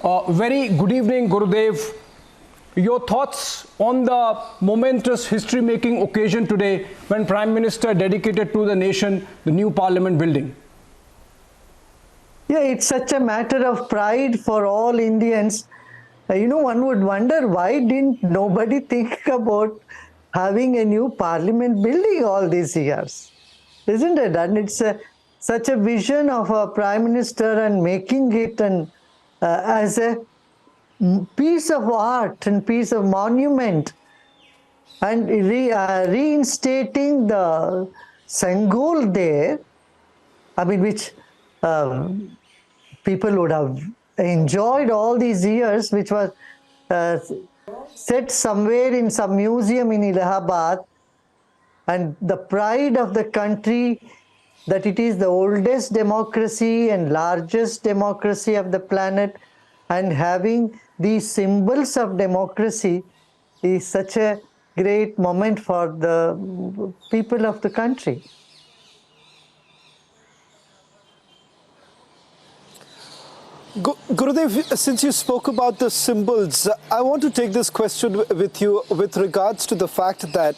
Very good evening, Gurudev. Your thoughts on the momentous history-making occasion today when Prime Minister dedicated to the nation the new Parliament building? Yeah, it's such a matter of pride for all Indians. One would wonder why didn't nobody think about having a new Parliament building all these years, isn't it? And it's such a vision of a Prime Minister and making it as a piece of art and piece of monument, and reinstating the Sengol there, which people would have enjoyed all these years, which was set somewhere in some museum in Allahabad, and the pride of the country that it is the oldest democracy and largest democracy of the planet, and having these symbols of democracy is such a great moment for the people of the country. Gurudev, since you spoke about the symbols, I want to take this question with you with regards to the fact that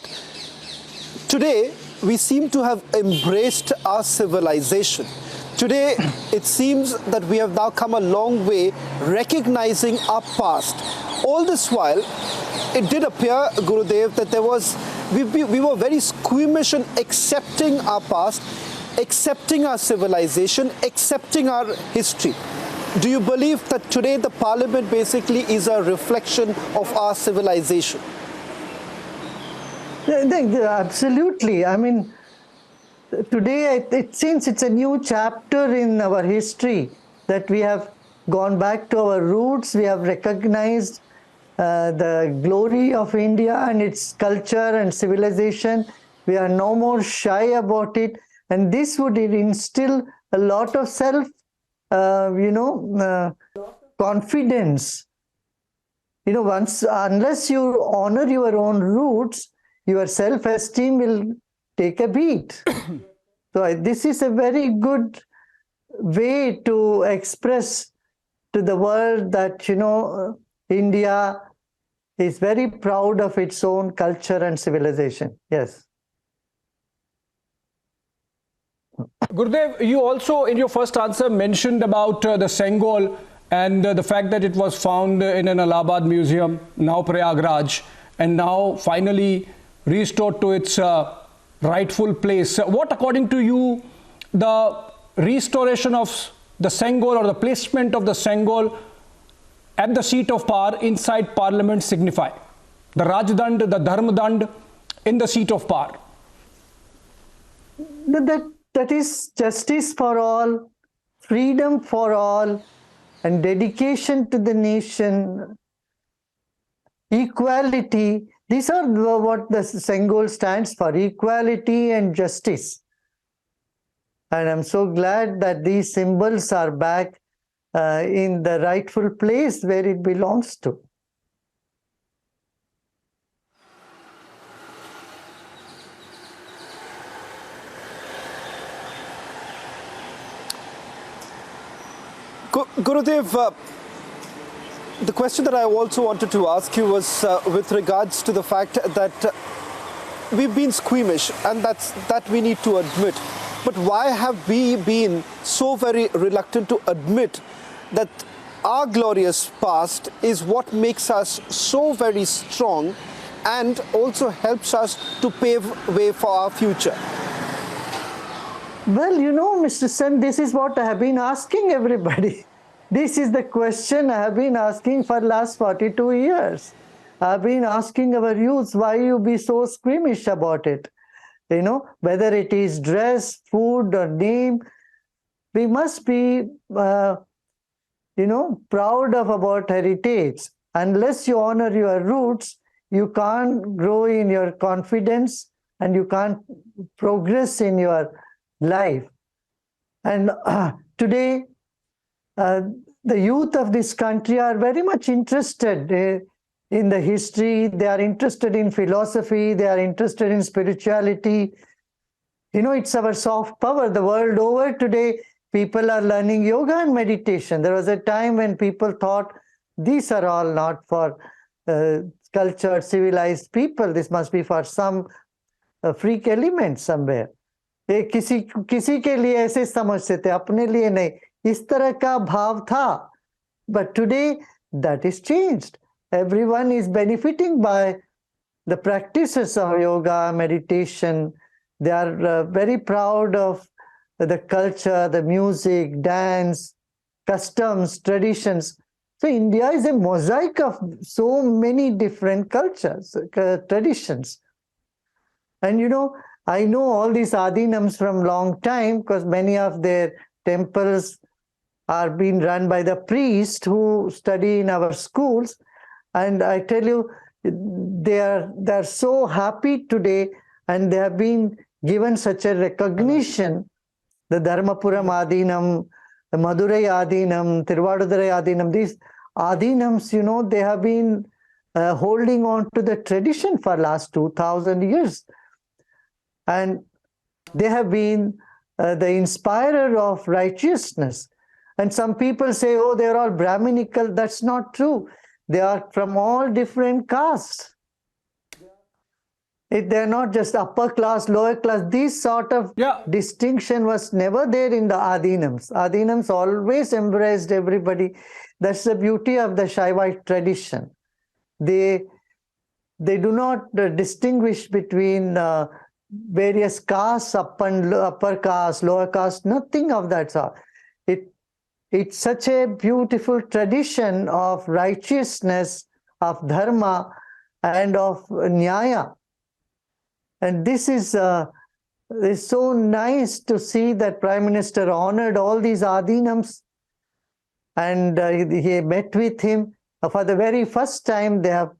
today we seem to have embraced our civilization. Today, it seems that we have now come a long way recognizing our past. All this while, it did appear, Gurudev, that we were very squeamish in accepting our past, accepting our civilization, accepting our history. Do you believe that today the Parliament basically is a reflection of our civilization? Absolutely. Today it seems it's a new chapter in our history, that we have gone back to our roots. We have recognized the glory of India and its culture and civilization. We are no more shy about it, and this would instill a lot of confidence. Unless you honor your own roots, your self-esteem will take a beat. So this is a very good way to express to the world that, India is very proud of its own culture and civilization. Yes. Gurudev, you also in your first answer mentioned about the Sengol and the fact that it was found in an Allahabad museum, now Prayagraj, and now finally restored to its rightful place. What, according to you, the restoration of the Sengol or the placement of the Sengol at the seat of power inside Parliament signify? The Rajdand, the Dharmadand in the seat of power. That is justice for all, freedom for all, and dedication to the nation, equality. These are what the Sengol stands for, equality and justice. And I'm so glad that these symbols are back in the rightful place where it belongs to. Gurudev, the question that I also wanted to ask you was with regards to the fact that we've been squeamish, and that we need to admit. But why have we been so very reluctant to admit that our glorious past is what makes us so very strong and also helps us to pave way for our future? Well, Mr. Sen, this is what I have been asking everybody. This is the question I have been asking for the last 42 years. I've been asking our youth, why you be so squeamish about it? Whether it is dress, food, or name, we must be, proud of about heritage. Unless you honor your roots, you can't grow in your confidence and you can't progress in your life. And today, the youth of this country are very much interested in the history. They are interested in philosophy. They are interested in spirituality. It's our soft power. The world over today, people are learning yoga and meditation. There was a time when people thought these are all not for cultured, civilized people. This must be for some freak element somewhere. ये किसी के लिए ऐसे समझते थे, अपने लिए नहीं. इस तरह का भाव था. But today that is changed. Everyone is benefiting by the practices of yoga, meditation. They are very proud of the culture, the music, dance, customs, traditions. So India is a mosaic of so many different cultures, traditions. And I know all these adinams from long time because many of their temples are being run by the priests who study in our schools. And I tell you, they're so happy today, and they have been given such a recognition. The Dharmapuram Adinam, the Madurai Adinam, Tiruvadurai Adinam, these Adinams, they have been holding on to the tradition for last 2,000 years. And they have been the inspirer of righteousness. And some people say, oh, they're all Brahminical. That's not true. They are from all different castes. They're not just upper class, lower class. This sort of distinction was never there in the Adinams. Adinams always embraced everybody. That's the beauty of the Shaivite tradition. They do not distinguish between various castes, upper caste, lower caste, nothing of that sort. It's such a beautiful tradition of righteousness, of dharma, and of nyaya. And this is so nice to see that Prime Minister honored all these adinams, and he met with him. For the very first time, they have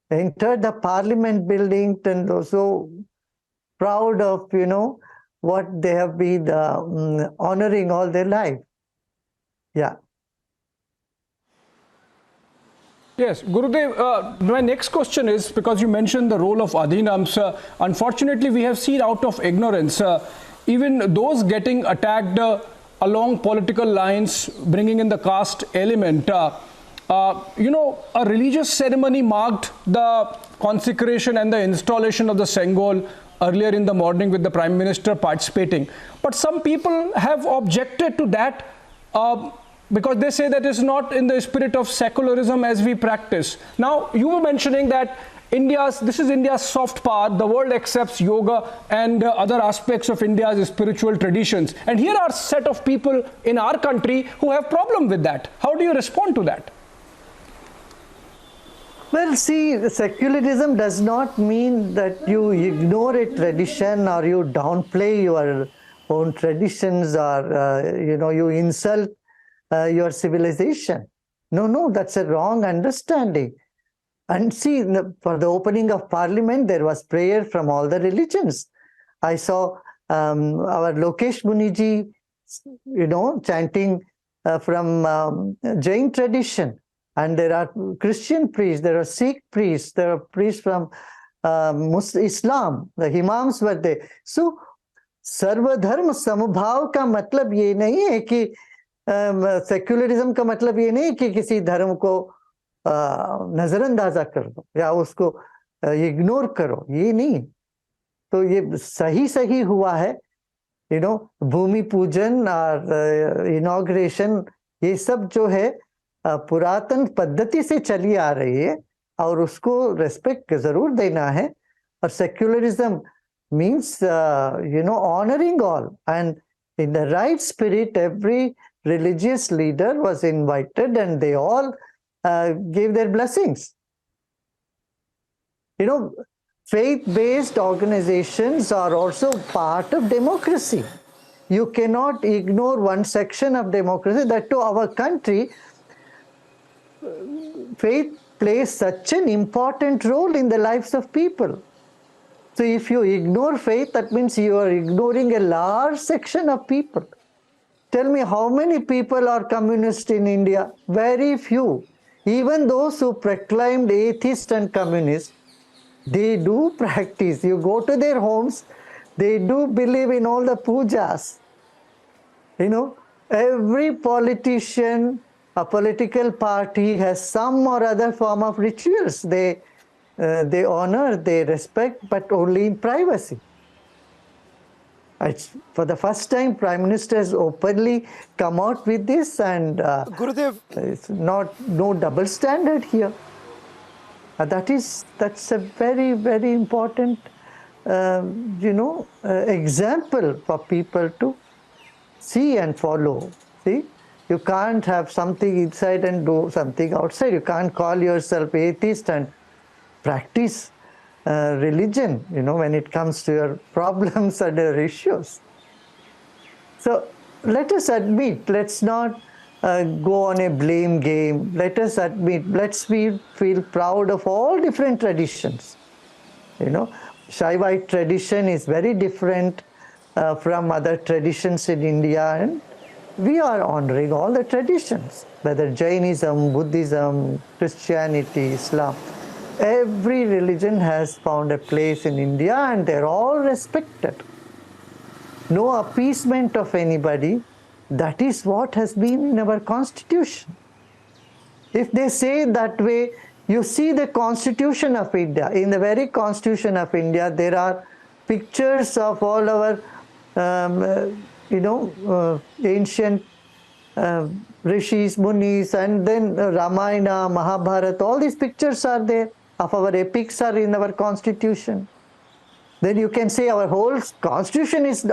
entered the Parliament building, and also proud of, what they have been honoring all their life. Yeah. Yes, Gurudev, my next question is, because you mentioned the role of Adhinams, unfortunately we have seen out of ignorance, even those getting attacked along political lines, bringing in the caste element. A religious ceremony marked the consecration and the installation of the Sengol earlier in the morning with the Prime Minister participating. But some people have objected to that because they say that it's not in the spirit of secularism as we practice. Now, you were mentioning that this is India's soft power. The world accepts yoga and other aspects of India's spiritual traditions. And here are a set of people in our country who have problem with that. How do you respond to that? Well, see, secularism does not mean that you ignore a tradition or you downplay your own traditions or, you insult your civilization. No, that's a wrong understanding. And see, for the opening of Parliament, there was prayer from all the religions. I saw our Lokesh Muniji, chanting from Jain tradition. And there are Christian priests, there are Sikh priests, there are priests from Islam, the Imams were there. So, सर्वधर्म समभाव का मतलब ये नहीं है कि secularism का मतलब ये नहीं कि किसी धर्म को नजरअंदाजा कर दो या उसको इग्नोर करो, ये नहीं. तो ये सही हुआ है. भूमि पूजन और इनॉग्रेशन, ये सब जो है पुरातन पद्धति से चली आ रही है और उसको रेस्पेक्ट जरूर देना है. और secularism means honoring all, and in the right spirit every religious leader was invited and they all gave their blessings. Faith-based organizations are also part of democracy. You cannot ignore one section of democracy. That to our country, faith plays such an important role in the lives of people. So if you ignore faith, that means you are ignoring a large section of people. Tell me, how many people are communist in India? Very few. Even those who proclaimed atheist and communist, they do practice. You go to their homes, they do believe in all the pujas. Every politician, a political party has some or other form of rituals. They honor, they respect, but only in privacy. It's, for the first time, Prime Minister has openly come out with this, and Gurudev, it's not no double standard here. That's a very, very important example for people to see and follow. See, you can't have something inside and do something outside. You can't call yourself atheist and practice religion, when it comes to your problems and your issues. So let us admit, let's not go on a blame game. Let us admit, let's feel proud of all different traditions. Shaivite tradition is very different from other traditions in India, and we are honoring all the traditions, whether Jainism, Buddhism, Christianity, Islam. Every religion has found a place in India, and they're all respected. No appeasement of anybody. That is what has been in our constitution. If they say that way, you see the constitution of India. In the very constitution of India, there are pictures of all our, ancient rishis, munis, and then Ramayana, Mahabharata. All these pictures are there. Of our epics are in our constitution. Then you can say our whole constitution is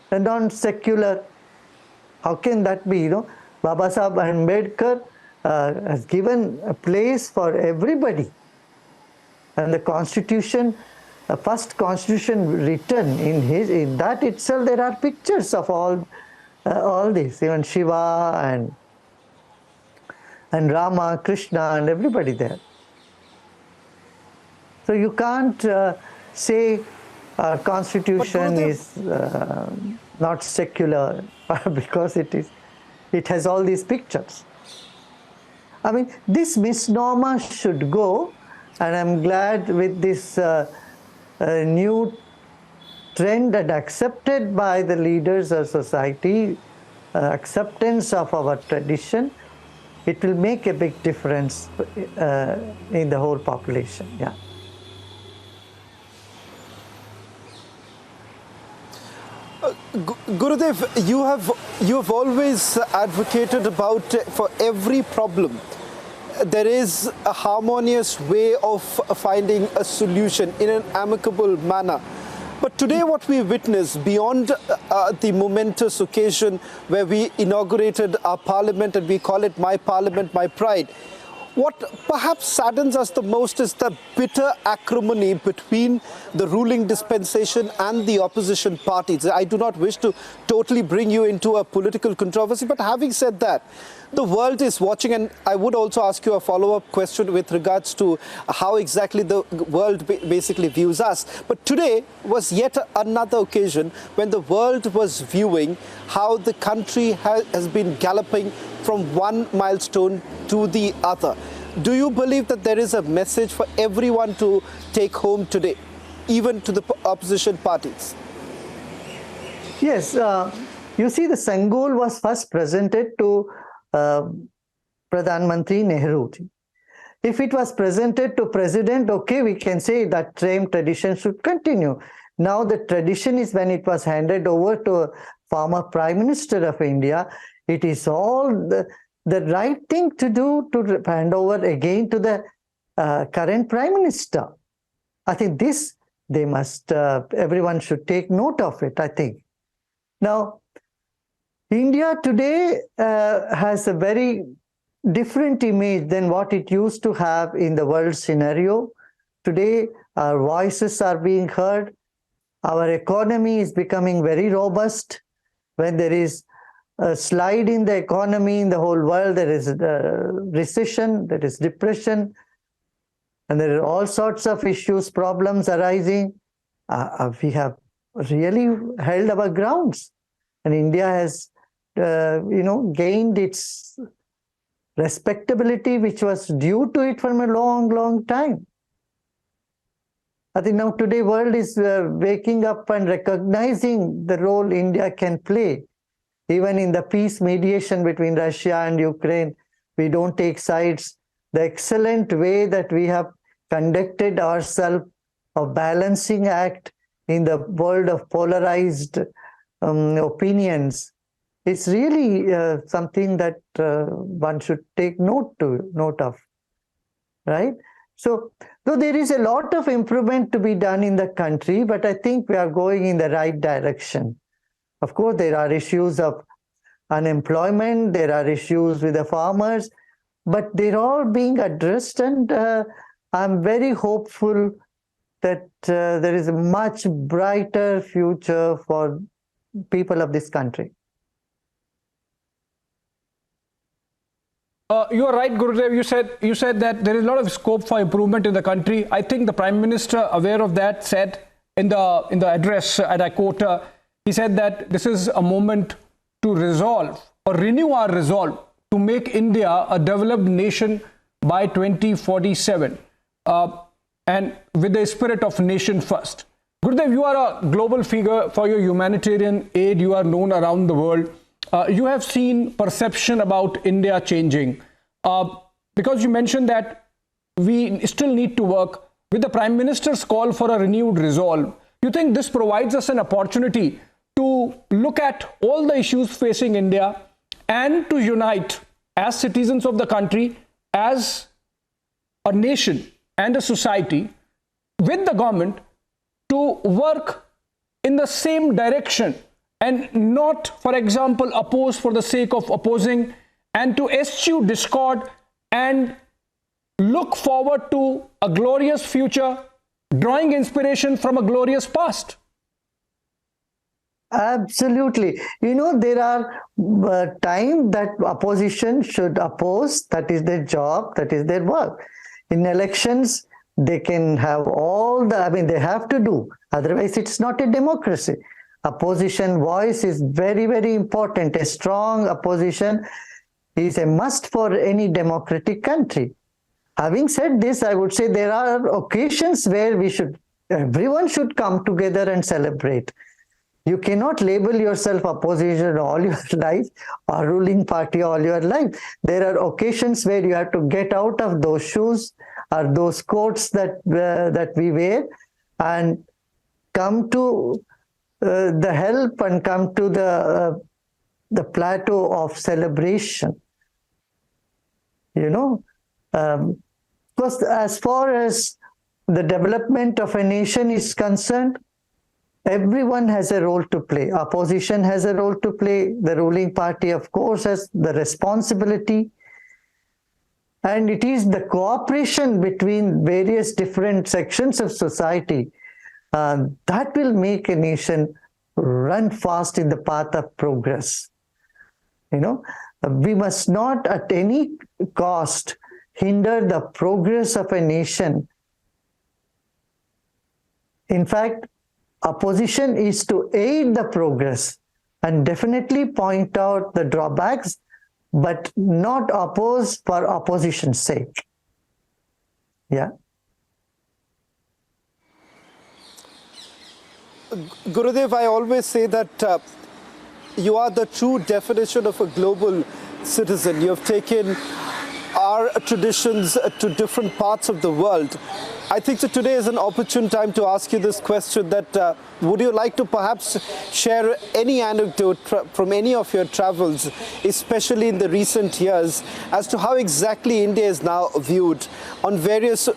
non-secular. How can that be? Baba Sahib Ambedkar has given a place for everybody. And the constitution, the first constitution written, in that itself there are pictures of all this, even Shiva and Rama, Krishna, and everybody there. So you can't say our constitution is not secular because it has all these pictures. I mean, this misnomer should go, and I'm glad with this new trend and accepted by the leaders of society, acceptance of our tradition, it will make a big difference in the whole population. Yeah. Gurudev, you have always advocated about for every problem there is a harmonious way of finding a solution in an amicable manner. But today what we witness, beyond the momentous occasion where we inaugurated our parliament, and we call it My Parliament, My Pride, what perhaps saddens us the most is the bitter acrimony between the ruling dispensation and the opposition parties. I do not wish to totally bring you into a political controversy, but having said that, the world is watching, and I would also ask you a follow-up question with regards to how exactly the world basically views us. But today was yet another occasion when the world was viewing how the country has been galloping from one milestone to the other. Do you believe that there is a message for everyone to take home today, even to the opposition parties? Yes, you see, the Sengol was first presented to Pradhan Mantri Nehru. If it was presented to President, okay, we can say that same tradition should continue. Now the tradition is when it was handed over to a former Prime Minister of India, it is all the right thing to do to hand over again to the current Prime Minister. I think this, they must, everyone should take note of it, I think. Now, India today has a very different image than what it used to have in the world scenario. Today, our voices are being heard. Our economy is becoming very robust. When there is a slide in the economy in the whole world, there is recession, there is depression, and there are all sorts of issues, problems arising. We have really held our grounds, and India has gained its respectability which was due to it from a long, long time. I think now today world is waking up and recognizing the role India can play Even in the peace mediation between Russia and Ukraine, we don't take sides. The excellent way that we have conducted ourselves, a balancing act in the world of polarized opinions, it's really something that one should take note of, right? So, though there is a lot of improvement to be done in the country, but I think we are going in the right direction. Of course, there are issues of unemployment, there are issues with the farmers, but they're all being addressed, and I'm very hopeful that there is a much brighter future for people of this country. You are right, Gurudev. You said that there is a lot of scope for improvement in the country. I think the Prime Minister, aware of that, said in the address, and I quote, he said that this is a moment to resolve or renew our resolve to make India a developed nation by 2047, and with the spirit of nation first. Gurudev, you are a global figure for your humanitarian aid. You are known around the world. You have seen perception about India changing, because you mentioned that we still need to work. With the Prime Minister's call for a renewed resolve, you think this provides us an opportunity to look at all the issues facing India and to unite as citizens of the country, as a nation and a society with the government, to work in the same direction and not, for example, oppose for the sake of opposing, and to eschew discord and look forward to a glorious future, drawing inspiration from a glorious past? Absolutely. There are times that opposition should oppose. That is their job, that is their work. In elections, they can have they have to do. Otherwise, it's not a democracy. Opposition voice is very, very important. A strong opposition is a must for any democratic country. Having said this, I would say there are occasions where everyone should come together and celebrate. You cannot label yourself opposition all your life or ruling party all your life. There are occasions where you have to get out of those shoes or those coats that we wear and come to the help and come to the plateau of celebration. Because as far as the development of a nation is concerned, everyone has a role to play. Opposition has a role to play. The ruling party, of course, has the responsibility. And it is the cooperation between various different sections of society that will make a nation run fast in the path of progress. We must not at any cost hinder the progress of a nation. In fact, opposition is to aid the progress and definitely point out the drawbacks, but not oppose for opposition's sake. Yeah. Gurudev, I always say that you are the true definition of a global citizen. You have taken our traditions to different parts of the world. I think that today is an opportune time to ask you this question, that would you like to perhaps share any anecdote from any of your travels, especially in the recent years, as to how exactly India is now viewed on various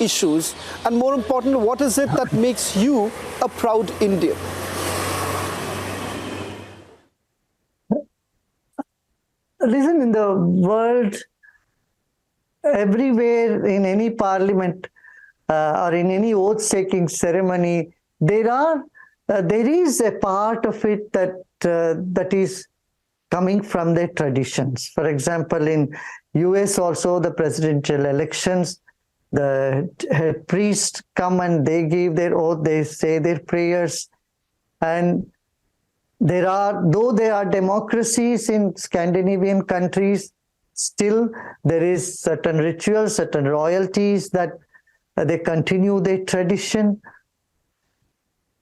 issues, and more importantly, what is it that makes you a proud Indian? Listen, in the world, everywhere, in any parliament or in any oath-taking ceremony, there is a part of it that is coming from their traditions. For example, in US also, the presidential elections, the head priests come and they give their oath, they say their prayers, and though there are democracies in Scandinavian countries, still there is certain rituals, certain royalties that they continue their tradition.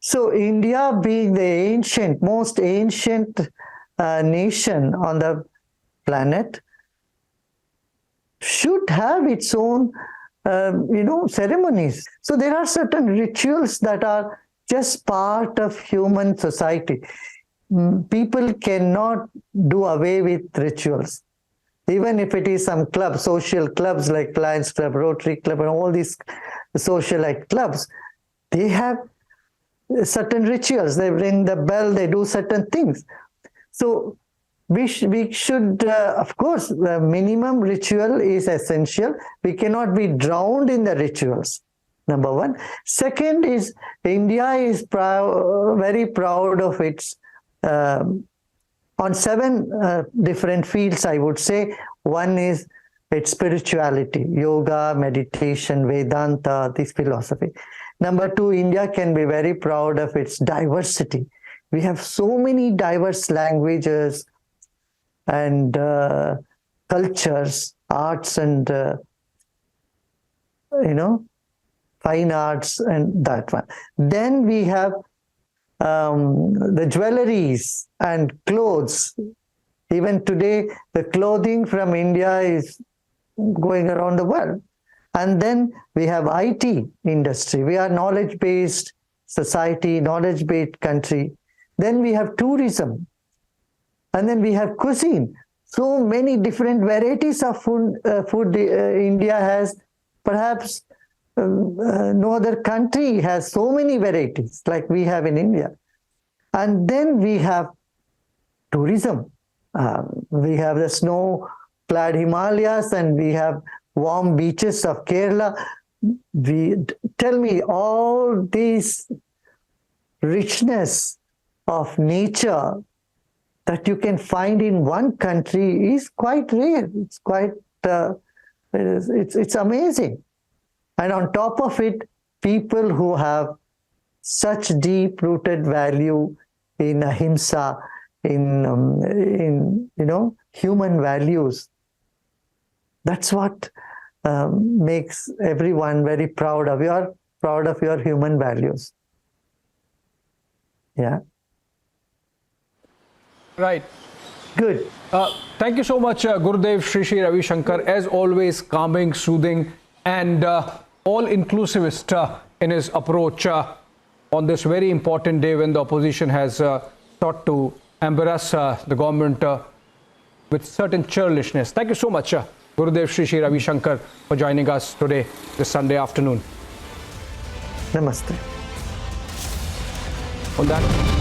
So India being the most ancient nation on the planet should have its own, ceremonies. So there are certain rituals that are just part of human society. People cannot do away with rituals. Even if it is some club, social clubs like Lions Club, Rotary Club, and all these socialite clubs, they have certain rituals. They ring the bell, they do certain things. So we should, of course, the minimum ritual is essential. We cannot be drowned in the rituals, number one. Second is, India is very proud of its, on 7 different fields, I would say. One is its spirituality, yoga, meditation, Vedanta, this philosophy. Number 2, India can be very proud of its diversity. We have so many diverse languages and cultures, arts and, fine arts and that one. Then we have the jewelries and clothes. Even today, the clothing from India is going around the world. And then we have IT industry. We are knowledge-based society, knowledge-based country. Then we have tourism. And then we have cuisine. So many different varieties of food, India has. Perhaps no other country has so many varieties like we have in India. And then we have tourism. We have the snow-clad Himalayas, and we have warm beaches of Kerala. Tell me, all this richness of nature that you can find in one country is quite rare. It's quite, it's amazing. And on top of it, people who have such deep-rooted value in ahimsa, in human values. That's what makes everyone very proud of your human values. Yeah. Right. Good. Thank you so much, Gurudev Shri Ravi Shankar. As always, calming, soothing, and all-inclusivist in his approach on this very important day when the opposition has sought to embarrass the government with certain churlishness. Thank you so much, Gurudev Shri Ravi Shankar, for joining us today, this Sunday afternoon. Namaste. On that